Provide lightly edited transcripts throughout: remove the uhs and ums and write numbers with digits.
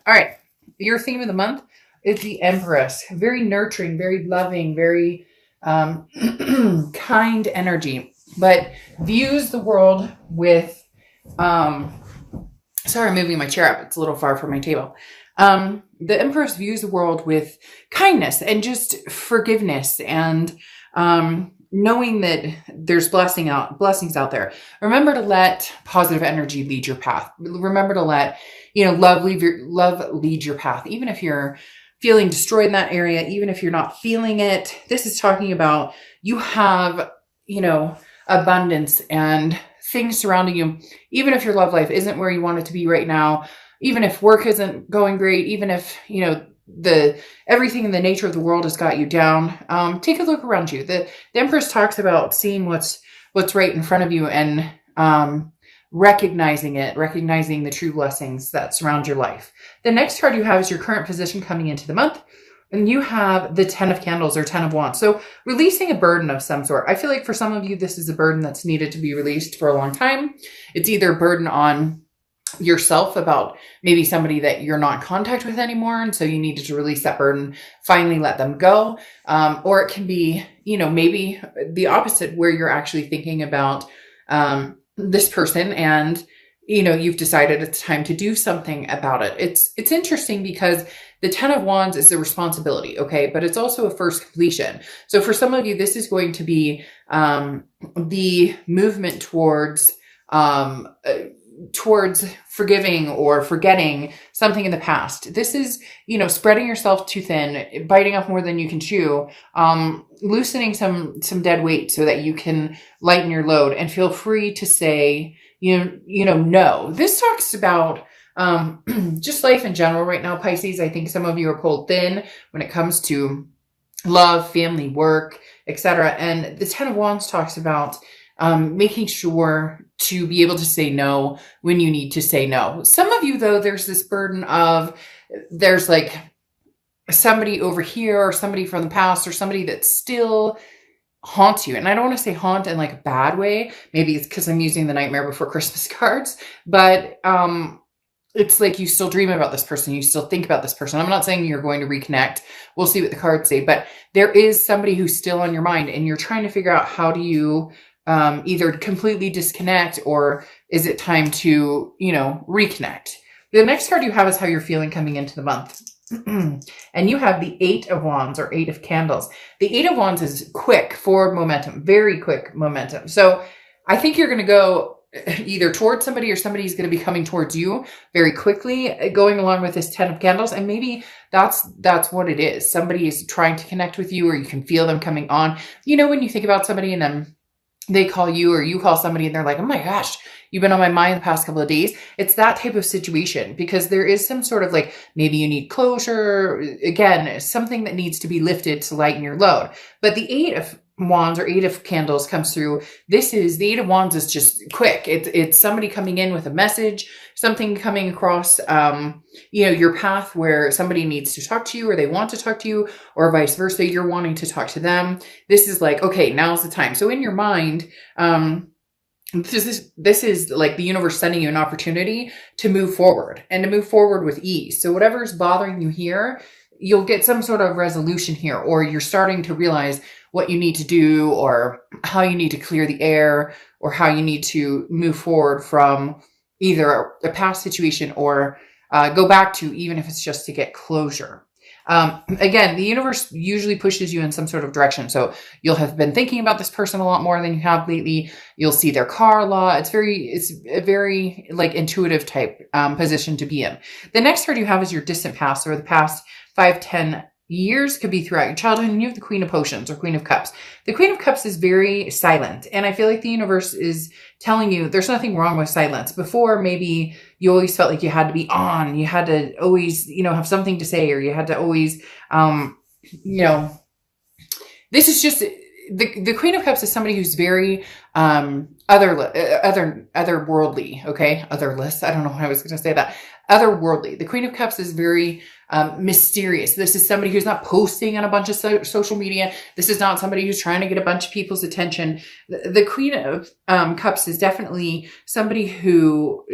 All right. Your theme of the month is the Empress. Very nurturing, very loving, very kind energy, but views the world with, sorry, I'm moving my chair up. It's a little far from my table. The Empress views the world with kindness and just forgiveness and knowing that there's blessings out there. Remember to let positive energy lead your path. Remember to let, love lead your path. Even if you're feeling destroyed in that area, even if you're not feeling it, this is talking about you have, abundance and things surrounding you. Even if your love life isn't where you want it to be right now, even if work isn't going great, even if, everything in the nature of the world has got you down, take a look around you. The Empress talks about seeing what's right in front of you and recognizing the true blessings that surround your life. The next card you have is your current position coming into the month. And you have the 10 of Candles or 10 of Wands. So releasing a burden of some sort. I feel like for some of you, this is a burden that's needed to be released for a long time. It's either a burden on yourself about maybe somebody that you're not in contact with anymore. And so you needed to release that burden, finally let them go. Or it can be, maybe the opposite where you're actually thinking about this person and, you've decided it's time to do something about it. It's interesting because the 10 of Wands is the responsibility, okay? But it's also a first completion. So for some of you, this is going to be the movement towards forgiving or forgetting something in the past. This is, spreading yourself too thin, biting off more than you can chew, loosening some dead weight so that you can lighten your load and feel free to say, no. This talks about just life in general right now, Pisces. I think some of you are pulled thin when it comes to love, family, work, etc. And the 10 of Wands talks about making sure to be able to say no when you need to say no. Some of you, though, there's this burden of there's like somebody over here or somebody from the past or somebody that still haunts you. And I don't want to say haunt in like a bad way. Maybe it's because I'm using the Nightmare Before Christmas cards, but it's like you still dream about this person. You still think about this person. I'm not saying you're going to reconnect. We'll see what the cards say, but there is somebody who's still on your mind and you're trying to figure out how do you either completely disconnect or is it time to, reconnect? The next card you have is how you're feeling coming into the month. And you have the 8 of Wands or 8 of Candles. The 8 of Wands is quick forward momentum, very quick momentum. So I think you're going to go either towards somebody or somebody's going to be coming towards you very quickly, going along with this 10 of Candles. And maybe that's what it is. Somebody is trying to connect with you or you can feel them coming on. When you think about somebody and then they call you or you call somebody and they're like, oh my gosh, you've been on my mind the past couple of days. It's that type of situation because there is some sort of like, maybe you need closure. Again, something that needs to be lifted to lighten your load. But the 8 of Wands or 8 of Candles comes through. The 8 of Wands is just quick. It's somebody coming in with a message, something coming across, your path where somebody needs to talk to you or they want to talk to you or vice versa. You're wanting to talk to them. This is like, okay, now's the time. So in your mind, this is like the universe sending you an opportunity to move forward and to move forward with ease. So whatever's bothering you here, you'll get some sort of resolution here, or you're starting to realize what you need to do or how you need to clear the air or how you need to move forward from either a past situation or go back to, even if it's just to get closure. Again, the universe usually pushes you in some sort of direction. So you'll have been thinking about this person a lot more than you have lately. You'll see their car a lot. It's a very like intuitive type position to be in. The next card you have is your distant past or the past 5-10 years, could be throughout your childhood, and you have the Queen of Potions or Queen of Cups. The Queen of Cups is very silent, and I feel like the universe is telling you there's nothing wrong with silence. Before, maybe you always felt like you had to be on, you had to always, have something to say, or you had to always, this is just, the Queen of Cups is somebody who's very otherworldly, okay? Otherless. I don't know why I was going to say that. Otherworldly. The Queen of Cups is very mysterious. This is somebody who's not posting on a bunch of social media. This is not somebody who's trying to get a bunch of people's attention. The Queen of Cups is definitely somebody who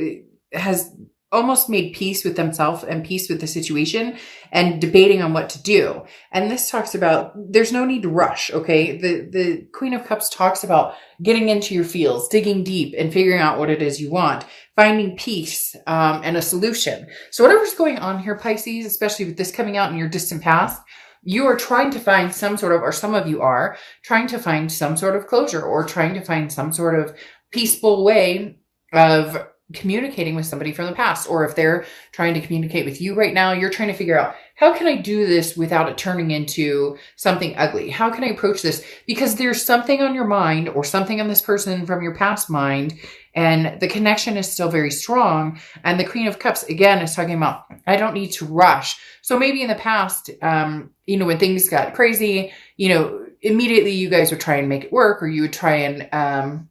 has almost made peace with themselves and peace with the situation and debating on what to do. And this talks about there's no need to rush. Okay. The Queen of Cups talks about getting into your feels, digging deep and figuring out what it is you want, finding peace, and a solution. So whatever's going on here, Pisces, especially with this coming out in your distant past, you are trying to find some sort of, or some of you are trying to find some sort of closure or trying to find some sort of peaceful way of communicating with somebody from the past. Or if they're trying to communicate with you right now, you're trying to figure out, how can I do this without it turning into something ugly? How can I approach this? Because there's something on your mind or something on this person from your past mind, and the connection is still very strong. And the Queen of Cups, again, is talking about, I don't need to rush. So maybe in the past, when things got crazy, immediately you guys would try and make it work, or you would try and,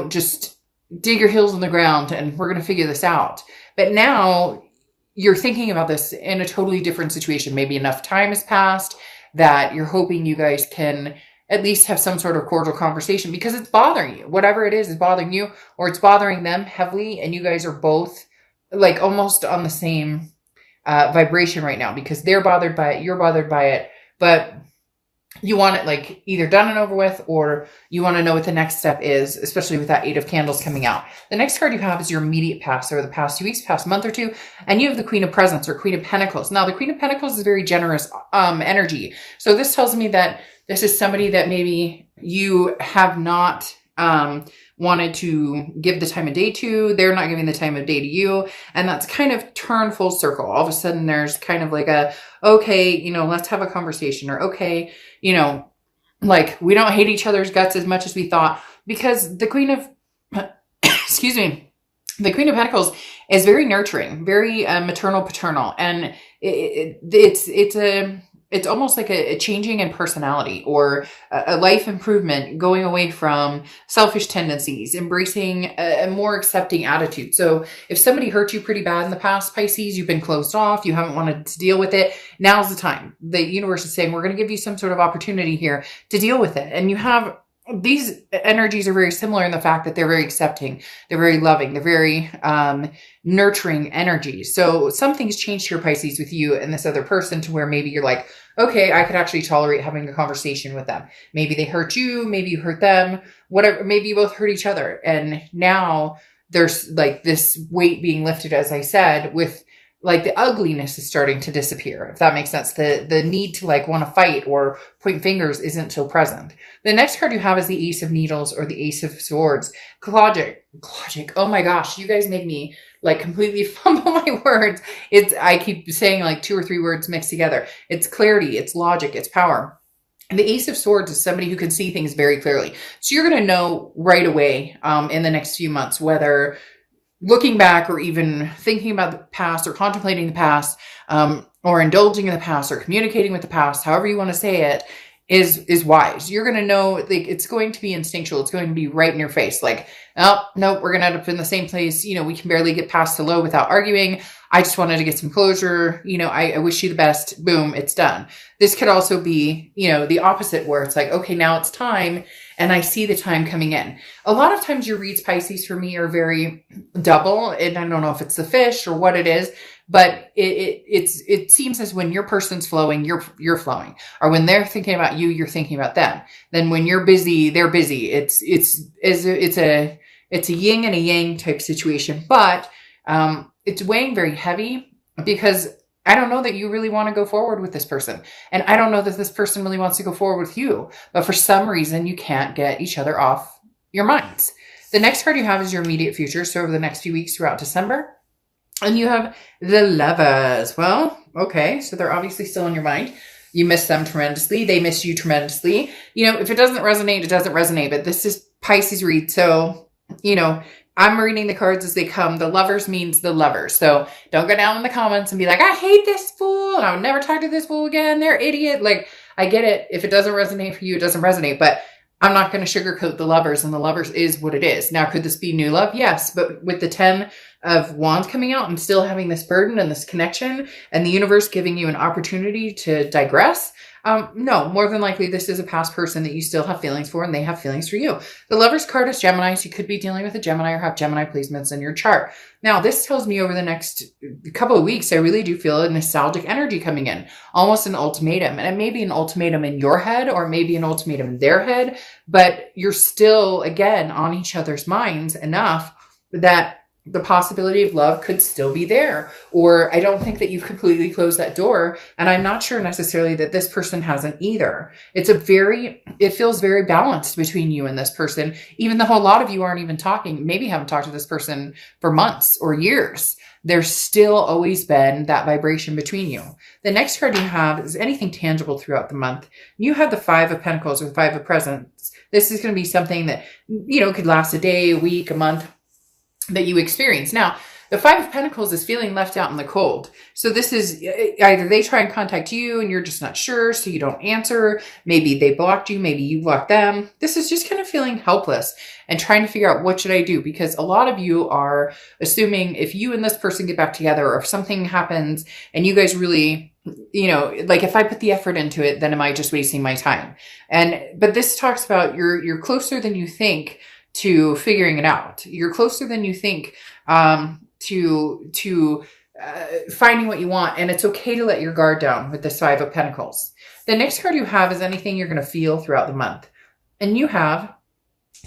just dig your heels in the ground and we're going to figure this out. But now you're thinking about this in a totally different situation. Maybe enough time has passed that you're hoping you guys can at least have some sort of cordial conversation, because it's bothering you. Whatever it is bothering you, or it's bothering them heavily. And you guys are both like almost on the same vibration right now, because they're bothered by it. You're bothered by it, but you want it like either done and over with, or you want to know what the next step is, especially with that 8 of Candles coming out. The next card you have is your immediate past, or the past 2 weeks, past month or two. And you have the Queen of Presents, or Queen of Pentacles. Now the Queen of Pentacles is very generous energy. So this tells me that this is somebody that maybe you have not wanted to give the time of day to. They're not giving the time of day to you. And that's kind of turned full circle. All of a sudden there's kind of like a, okay, let's have a conversation, or okay, like we don't hate each other's guts as much as we thought, because the Queen of, the Queen of Pentacles is very nurturing, very maternal, paternal. And it's almost like a changing in personality, or a life improvement, going away from selfish tendencies, embracing a more accepting attitude. So if somebody hurt you pretty bad in the past, Pisces, you've been closed off, you haven't wanted to deal with it, now's the time. The universe is saying, we're going to give you some sort of opportunity here to deal with it. And you have, these energies are very similar in the fact that they're very accepting, they're very loving, they're very nurturing energies. So something's changed here, Pisces, with you and this other person, to where maybe you're like, okay, I could actually tolerate having a conversation with them. Maybe they hurt you, maybe you hurt them, whatever, maybe you both hurt each other. And now there's like this weight being lifted, as I said, with like the ugliness is starting to disappear, if that makes sense. The need to like want to fight or point fingers isn't so present. The next card you have is the Ace of Needles, or the Ace of Swords. Logic. Oh my gosh, you guys make me like completely fumble my words. I keep saying like 2 or 3 words mixed together. It's clarity, it's logic, it's power. And the Ace of Swords is somebody who can see things very clearly. So you're going to know right away in the next few months, whether looking back or even thinking about the past or contemplating the past, or indulging in the past or communicating with the past, however you want to say it, is wise. You're going to know, like, it's going to be instinctual. It's going to be right in your face. Like, oh, no, we're going to end up in the same place. We can barely get past hello without arguing. I just wanted to get some closure. I wish you the best. Boom, it's done. This could also be, the opposite, where it's like, okay, now it's time. And I see the time coming in. A lot of times your reads, Pisces, for me are very double. And I don't know if it's the fish or what it is, but it seems as when your person's flowing, you're flowing. Or when they're thinking about you, you're thinking about them. Then when you're busy, they're busy. It's a yin and a yang type situation, but it's weighing very heavy, because I don't know that you really want to go forward with this person. And I don't know that this person really wants to go forward with you, but for some reason you can't get each other off your minds. The next card you have is your immediate future. So over the next few weeks throughout December, and you have the Lovers. Well, okay. So they're obviously still in your mind. You miss them tremendously. They miss you tremendously. If it doesn't resonate, it doesn't resonate, but this is Pisces read. So, I'm reading the cards as they come. The Lovers means the lovers. So don't go down in the comments and be like, I hate this fool, and I would never talk to this fool again. They're idiot. Like, I get it. If it doesn't resonate for you, it doesn't resonate. But I'm not going to sugarcoat the Lovers, and the Lovers is what it is. Now, could this be new love? Yes. But with the 10 of Wands coming out and still having this burden and this connection and the universe giving you an opportunity to digress. No, more than likely, this is a past person that you still have feelings for and they have feelings for you. The Lover's card is Gemini, so you could be dealing with a Gemini or have Gemini placements in your chart. Now, this tells me over the next couple of weeks, I really do feel a nostalgic energy coming in, almost an ultimatum. And it may be an ultimatum in your head or maybe an ultimatum in their head, but you're still, again, on each other's minds enough that the possibility of love could still be there. Or I don't think that you've completely closed that door. And I'm not sure necessarily that this person hasn't either. It feels very balanced between you and this person, even though a lot of you aren't even talking, maybe haven't talked to this person for months or years. There's still always been that vibration between you. The next card you have is anything tangible throughout the month. You have the Five of Pentacles or the Five of Presents. This is going to be something that, could last a day, a week, a month, that you experience. Now, the Five of Pentacles is feeling left out in the cold. So this is either they try and contact you and you're just not sure, so you don't answer. Maybe they blocked you. Maybe you blocked them. This is just kind of feeling helpless and trying to figure out what should I do? Because a lot of you are assuming if you and this person get back together or if something happens and you guys really, like if I put the effort into it, then am I just wasting my time? But this talks about you're closer than you think to figuring it out. You're closer than you think to finding what you want. And it's okay to let your guard down with this Five of Pentacles. The next card you have is anything you're going to feel throughout the month. And you have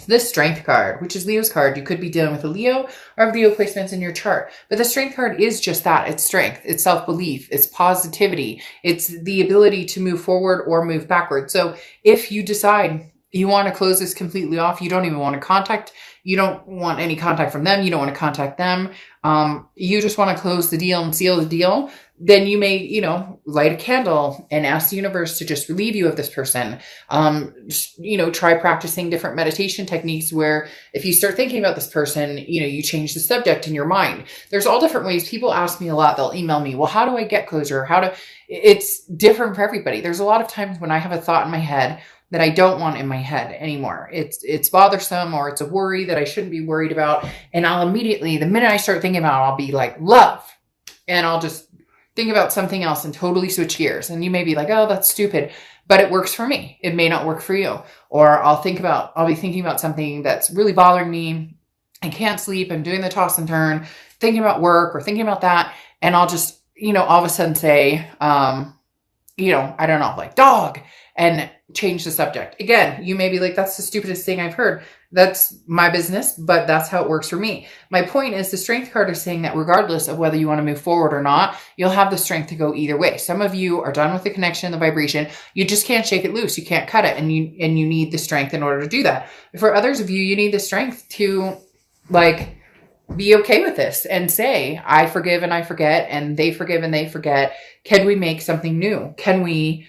this Strength card, which is Leo's card. You could be dealing with a Leo or have Leo placements in your chart. But the Strength card is just that. It's strength. It's self-belief. It's positivity. It's the ability to move forward or move backward. So if you decide you want to close this completely off, you don't even want to contact, you don't want any contact from them, you don't want to contact them, you just want to close the deal and seal the deal, then you may, light a candle and ask the universe to just relieve you of this person. Try practicing different meditation techniques where if you start thinking about this person, you change the subject in your mind. There's all different ways. People ask me a lot, they'll email me, well, how do I get closure? It's different for everybody. There's a lot of times when I have a thought in my head that I don't want in my head anymore. It's bothersome or it's a worry that I shouldn't be worried about. And I'll immediately, the minute I start thinking about it, I'll be like, love. And I'll just think about something else and totally switch gears. And you may be like, oh, that's stupid, but it works for me. It may not work for you. Or I'll be thinking about something that's really bothering me. I can't sleep. I'm doing the toss and turn, thinking about work or thinking about that. And I'll just, all of a sudden say, I don't know, like dog, and change the subject. Again, you may be like, that's the stupidest thing I've heard. That's my business, but that's how it works for me. My point is the Strength card is saying that regardless of whether you want to move forward or not, you'll have the strength to go either way. Some of you are done with the connection, the vibration. You just can't shake it loose. You can't cut it. And you need the strength in order to do that. For others of you, you need the strength to be okay with this and say, I forgive and I forget, and they forgive and they forget. Can we make something new? Can we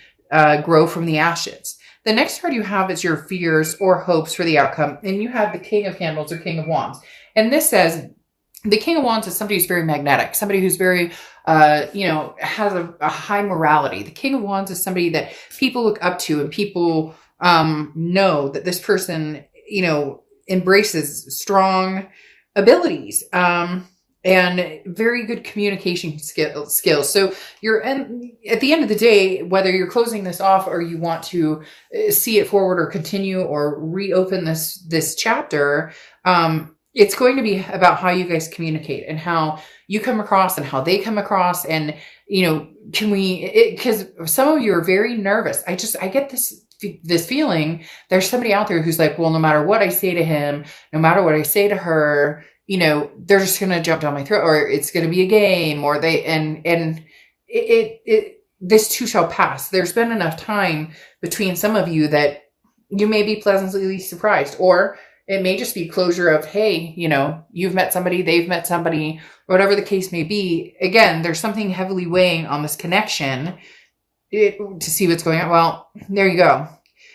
grow from the ashes? The next card you have is your fears or hopes for the outcome. And you have the King of Candles or King of Wands. And this says the King of Wands is somebody who's very magnetic, somebody who's very, has a high morality. The King of Wands is somebody that people look up to and people know that this person, embraces strong abilities. And very good communication skills. So at the end of the day, whether you're closing this off or you want to see it forward or continue or reopen this chapter, it's going to be about how you guys communicate and how you come across and how they come across. And, because some of you are very nervous. I get this feeling there's somebody out there who's like, well, no matter what I say to him, no matter what I say to her, they're just going to jump down my throat, or it's going to be a game, or this too shall pass. There's been enough time between some of you that you may be pleasantly surprised, or it may just be closure of, hey, you've met somebody, they've met somebody, whatever the case may be. Again, there's something heavily weighing on this connection to see what's going on. Well, there you go.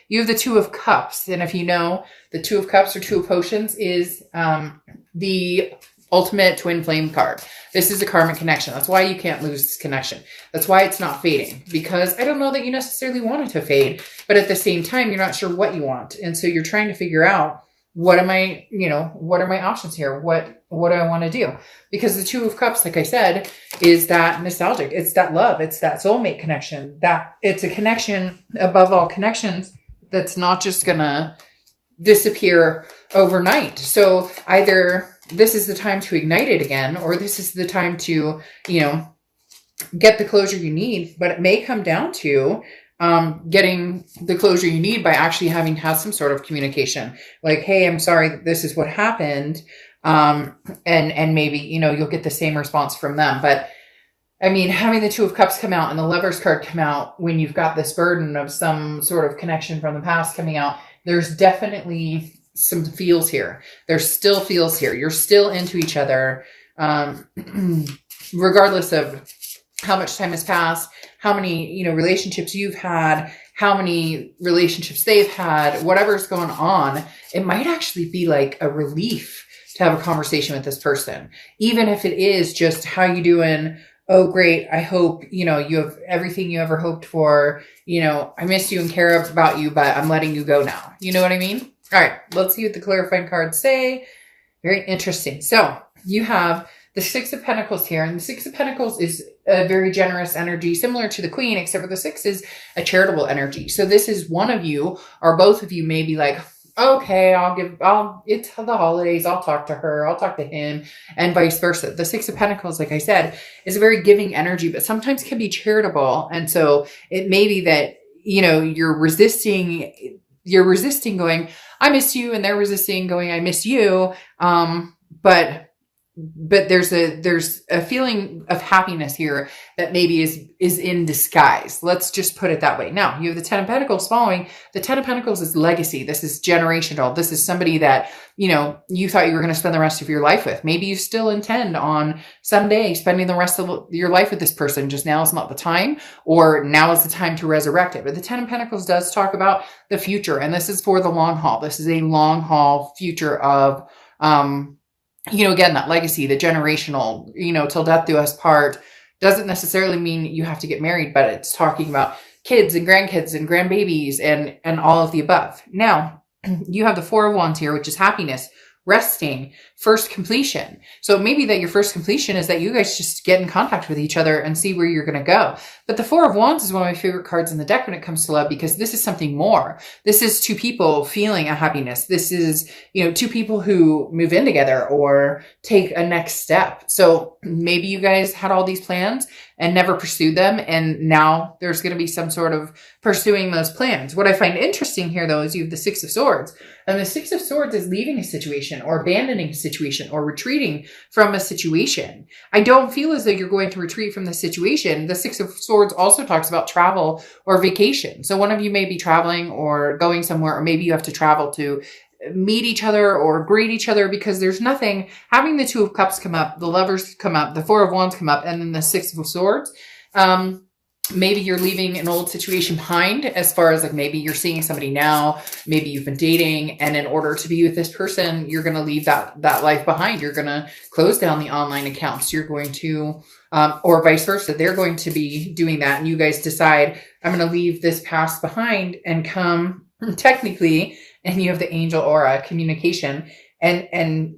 You have the Two of Cups. And if you know, the Two of Cups or Two of Potions is the ultimate twin flame card. This is a karmic connection. That's why you can't lose this connection. That's why it's not fading. Because I don't know that you necessarily want it to fade. But at the same time, you're not sure what you want. And so you're trying to figure out, what am I, what are my options here? What do I want to do? Because the Two of Cups, like I said, is that nostalgic. It's that love. It's that soulmate connection. That it's a connection above all connections that's not just gonna disappear overnight. So either this is the time to ignite it again, or this is the time to, get the closure you need. But it may come down to getting the closure you need by actually having had some sort of communication. Like, hey, I'm sorry that this is what happened. And maybe, you'll get the same response from them. But I mean, having the Two of Cups come out and the Lover's card come out when you've got this burden of some sort of connection from the past coming out, there's definitely some feels here. There's still feels here. You're still into each other, regardless of how much time has passed, how many, relationships you've had, how many relationships they've had, whatever's going on. It might actually be like a relief to have a conversation with this person, even if it is just, how you doing? Oh, great. I hope, you have everything you ever hoped for. I miss you and care about you, but I'm letting you go now. You know what I mean? All right, let's see what the clarifying cards say. Very interesting. So you have the Six of Pentacles here, and the Six of Pentacles is a very generous energy, similar to the Queen, except for the Six is a charitable energy. So this is one of you or both of you may be like, okay, it's the holidays. I'll talk to her. I'll talk to him, and vice versa. The Six of Pentacles, like I said, is a very giving energy, but sometimes can be charitable. And so it may be that, you're resisting going, I miss you. And they're resisting going, I miss you. But there's a feeling of happiness here that maybe is in disguise. Let's just put it that way. Now you have the Ten of Pentacles following. The Ten of Pentacles is legacy. This is generational. This is somebody that, you thought you were going to spend the rest of your life with. Maybe you still intend on someday spending the rest of your life with this person. Just now is not the time, or now is the time to resurrect it. But the Ten of Pentacles does talk about the future, and this is for the long haul. This is a long haul future of, again, that legacy, the generational, till death do us part, doesn't necessarily mean you have to get married, but it's talking about kids and grandkids and grandbabies and all of the above. Now, you have the Four of Wands here, which is happiness, resting, first completion. So it may be that your first completion is that you guys just get in contact with each other and see where you're going to go. But the Four of Wands is one of my favorite cards in the deck when it comes to love, because this is something more. This is two people feeling a happiness. This is, two people who move in together or take a next step. So maybe you guys had all these plans and never pursued them, and now there's going to be some sort of pursuing those plans. What I find interesting here, though, is you have the Six of Swords. And the Six of Swords is leaving a situation or abandoning a situation or retreating from a situation. I don't feel as though you're going to retreat from the situation. The Six of Swords also talks about travel or vacation. So one of you may be traveling or going somewhere, or maybe you have to travel to meet each other or greet each other, because there's nothing, having the Two of Cups come up, the Lovers come up, the Four of Wands come up, and then the Six of Swords. Maybe you're leaving an old situation behind, as far as like, maybe you're seeing somebody now, maybe you've been dating, and in order to be with this person, you're going to leave that life behind. You're going to close down the online accounts. You're going to, or vice versa. They're going to be doing that. And you guys decide, I'm going to leave this past behind and come technically, and you have the angel aura communication and,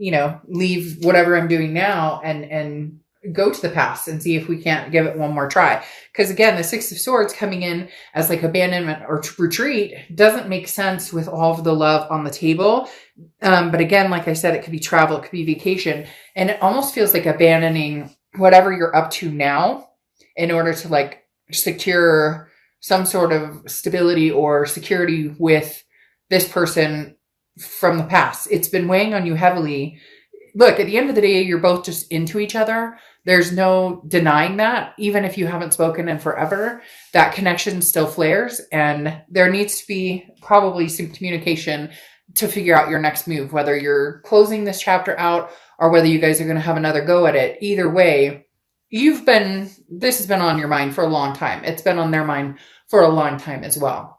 leave whatever I'm doing now and go to the past and see if we can't give it one more try. Because again, the Six of Swords coming in as like abandonment or retreat doesn't make sense with all of the love on the table. But again, like I said, it could be travel, it could be vacation. And it almost feels like abandoning whatever you're up to now in order to like secure some sort of stability or security with this person from the past. It's been weighing on you heavily. Look, at the end of the day, you're both just into each other. There's no denying that. Even if you haven't spoken in forever, that connection still flares, and there needs to be probably some communication to figure out your next move, whether you're closing this chapter out or whether you guys are going to have another go at it. Either way, this has been on your mind for a long time. It's been on their mind for a long time as well.